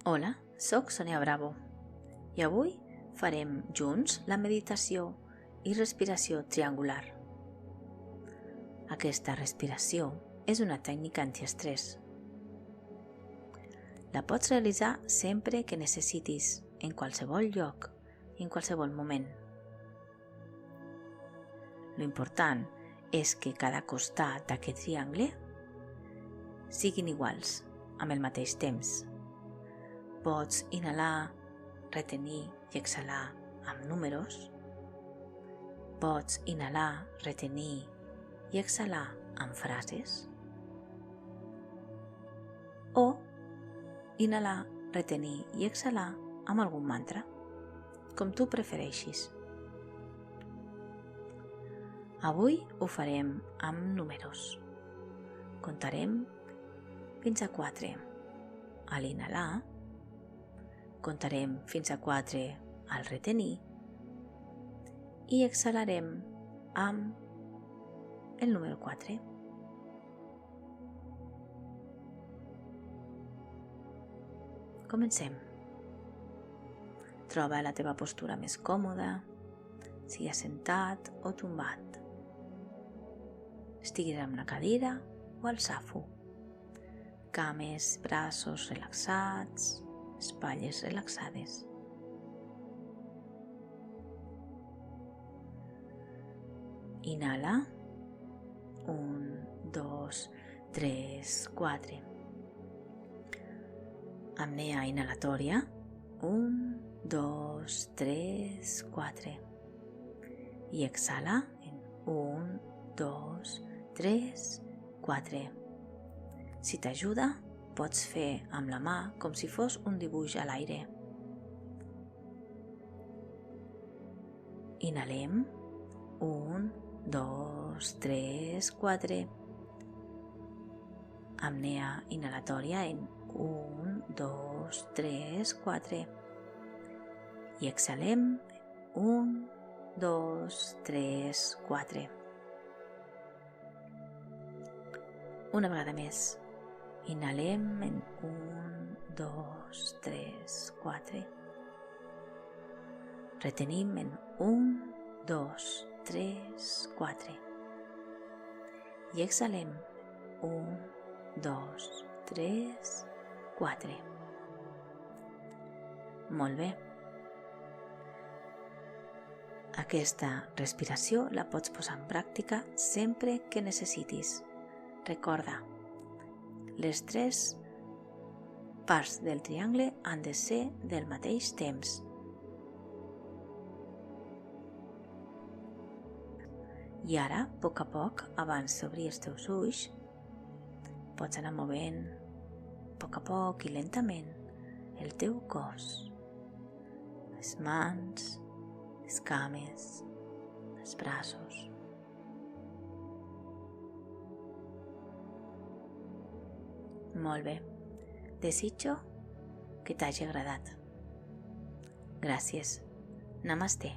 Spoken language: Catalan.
Hola, sóc Sonia Bravo i avui farem junts la meditació i respiració triangular. Aquesta respiració és una tècnica antiestrès. La pots realitzar sempre que necessitis, en qualsevol lloc i en qualsevol moment. L'important és que cada costat d'aquest triangle siguin iguals, amb el mateix temps. Pots inhalar, retenir i exhalar amb números. Pots inhalar, retenir i exhalar amb frases. O inhalar, retenir i exhalar amb algun mantra, com tu prefereixis. Avui ho farem amb números. Comptarem fins a 4 a l'inhalar, comptarem fins a 4 al retenir i exhalarem amb el número 4. Comencem. Troba la teva postura més còmoda, sigui assentat o tombat. Estiguis en una cadira o al safo. Cames, braços relaxats, espatlles relaxades. Inhala. 1, 2, 3, 4. Apnea inhalatòria. 1, 2, 3, 4. I exhala en 1, 2, 3, 4. Si t'ajuda, pots fer amb la mà com si fos un dibuix a l'aire. Inhalem. 1, 2, 3, 4. Apnea inhalatòria en 1, 2, 3, 4. I exhalem. 1, 2, 3, 4. Una vegada més. Inhalem en 1, 2, 3, 4. Retenim en 1, 2, 3, 4. I exhalem 1, 2, 3, 4. Molt bé. Aquesta respiració la pots posar en pràctica sempre que necessitis. Recorda, les 3 parts del triangle han de ser del mateix temps. I ara, a poc, abans d'obrir els teus ulls, pots anar movent a poc i lentament el teu cos, les mans, les cames, els braços. Molt bé. Desitjo que t'hagi agradat. Gràcies. Namasté.